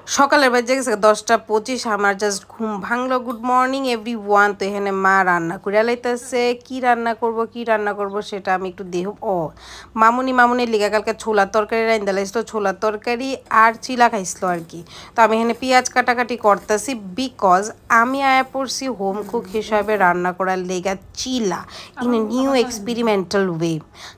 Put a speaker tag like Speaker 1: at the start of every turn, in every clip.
Speaker 1: সকালের বাজে গেছে 10:25 আমার জাস্ট ঘুম ভাঙলো। Good morning everyone. তো এখানে মা রান্না করে লাইতেছে। কি রান্না করব সেটা আমি একটু দেহ মামুনি লিগা কালকে ছোলার তরকারি রাইন্দা লাইছিল, ছোলার তরকারি আর চিলা খাইছিল আর কি। তো আমি এখানে পেঁয়াজ কাটাকাটি করতেছি বিকজ আমি আয়া পড়ছি হোম কুক হিসাবে রান্না করার লেগা চিলা in a new experimental way.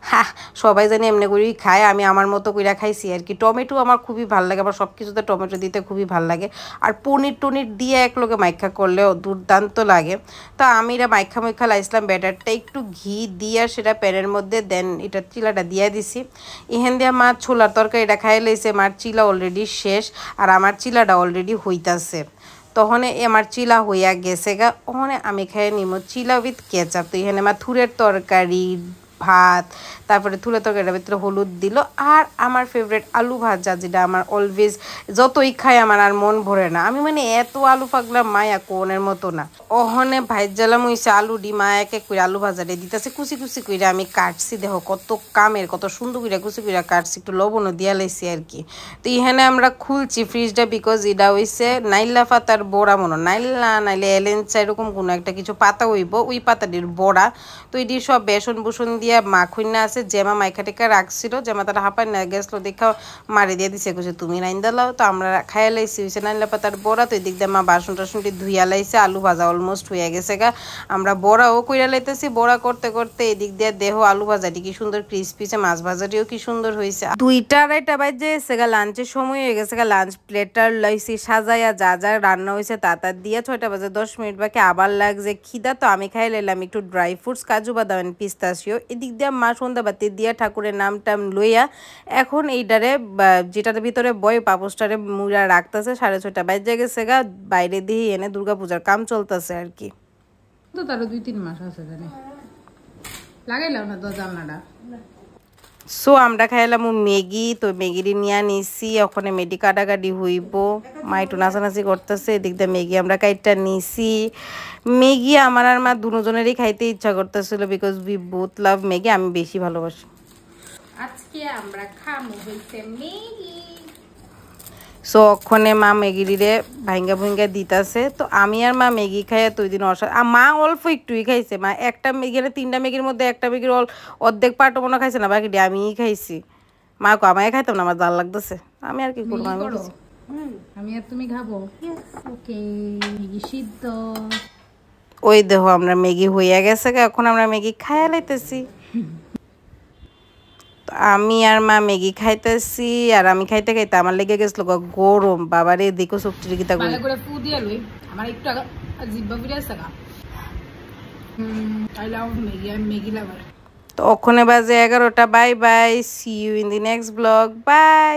Speaker 1: হ্যাঁ, সবাই জানি এমনি করেই খায়, আমি আমার মতো কইরা খাইছি আর কি। টমেটো আমার খুবই ভালো লাগে, আমার সব কিছুতে টমেটো দিতে খুবই ভালো লাগে। আর পনির দিয়ে এক লোকে মাইখা করলেও দুর্দান্ত লাগে। তো আমি এটা মাইখা লাইছিলাম, ব্যাটারটা একটু ঘি দিয়ে সেটা প্যানের মধ্যে দেন এটা চিলাটা দিয়ে দিছি। এখান দিয়ে মাছ ছোলার তরকারি এটা খাই লাইছে, মার চিলা অলরেডি শেষ আর আমার চিলাটা অলরেডি হইতাছে। তখন আমার চিলা হইয়া গেছে গা, ওখানে আমি খাই নিমো চিলা উইথ কেচাপ। তো এখানে আমার থুরের তরকারি, ভাত, তারপরে থুলের তরকারিটার ভিতরে হলুদ দিল আর আমার ফেভারিট আলু ভাজা, যেটা আমার অলওয়েজ যতই খাই আমার আর মন ভরে না। আমি মানে এত আলু পাগলাম মায়া কোনের মতো না। ওখানে ভাইজালাম হইছে আলু ডি মা এক এক করে আলু ভাজাটা দিতেছে কুচি করে আমি কাটছি। দেখো কত কামের, কত সুন্দর করে কুচি করে কাটছি, একটু লবণও দিয়া লাইছি আর কি। তো এখানে আমরা খুলছি ফ্রিজটা বিকজ এটা হইছে নাইলা পাতার বড়া, নাইলে এলেঞ্চা এরকম কোনো একটা কিছু পাতা হইব, ওই পাতাটির বড়া। তো এটি সব বেসন বুসন দিয়ে মাখুইনা আছে, জেমা মাইখা টেকা রাখছিল, জেমা তারা হাঁপায় না গেছিলো দেখা মারি দিয়ে দিছে, কইছে তুমি নাইন দাও। তো আমরা খাইয়া লাইছি, হয়েছে নাইলা পাতার বড়া। তো এদিক দিয়ে মা বাসন টাসনটি ধুইয়া লাইছে, আলু ভাজা অলমোস্ট হয়ে গেছে গা। আমরা বড়াও কইরা লাইতেছি, বড়া করতে করতে এদিক দিয়ে দেহ আলু ভাজাটি কি সুন্দর ক্রিসপিছে, মাছ ভাজাটিও কি সুন্দর হয়েছে। 2টা-2:30 বাজে গেছে গা, লাঞ্চের সময় হয়ে গেছে গা। লাঞ্চ প্লেটার লাইছি সাজাইয়া, যা যা রান্না হয়েছে তা দিয়ে 6:10 বাকি আবার লাগছে খিদা। তো আমি খাই লাইলাম একটু ড্রাই ফ্রুটস, কাজু বাদাম, পিস্তাশিও। এদিক দিয়ে মা সন্ধ্যাবাতি দিয়া ঠাকুরের নাম টাম লইয়া এখন এইটারে যেটার ভিতরে বই পাপোসটারে মুড়া রাখতেছে। 6:30 বাজে গেছে গা, বাইরে দিয়ে এনে দুর্গাপূজার কাম চলতেছে আর কি।
Speaker 2: তো তারও 2-3 মাস আছে জানি লাগাইলাম না তো জানলাটা।
Speaker 1: সো আমরা খাইলাম ম্যাগি। তো ম্যাগিটি নিয়ে নিছি, ওখানে মেডি কাটাকাটি হইব, মা একটু নাচানাচি করতেছে। এদিক দিয়ে ম্যাগি আমরা কাইটটা নিছি। ম্যাগি আমার আর মা দুজনেরই খাইতে ইচ্ছা করতেছিল because we both love Maggi, আমি বেশি ভালোবাসি।
Speaker 2: আজকে আমরা খামু হইছে ম্যাগি।
Speaker 1: সো ওখানে মা ম্যাগিরে ভাঙ্গা দিতেছে। তো আমি আর মা ম্যাগি খাইয়া তো ওই দিন মা অল্প একটুই খাইছে। মা একটা ম্যাগি, 3টা ম্যাগির মধ্যে একটা ম্যাগির অর্ধেক পার্টও মনে খাইছে না, বাকিটি আমিই খাইছি। মা কো আমায় খাইতাম না, আমার জাল লাগতেছে। আমি আর কি করবো,
Speaker 2: আমি আর তুমি খাবো। ওকে, ম্যাগি সিদ্ধ।
Speaker 1: ওই দেখো আমরা ম্যাগি হইয়া গেছে, এখন আমরা ম্যাগি খাইয়া লাইতেছি। আমি আর মা ম্যাগি খাইতেছি আর আমি খাইতে আমার লেগে গেছিল গরম। বাবারে দেখো সবজি গীতা
Speaker 2: ভালো করে ফু দিয়ে লই, আমার একটু জিব্বা ফিরে আছে গা। I love Maggi, I Maggi lover.
Speaker 1: তো ওখানে বাজে 11টা। Bye bye, see you in the next blog, by.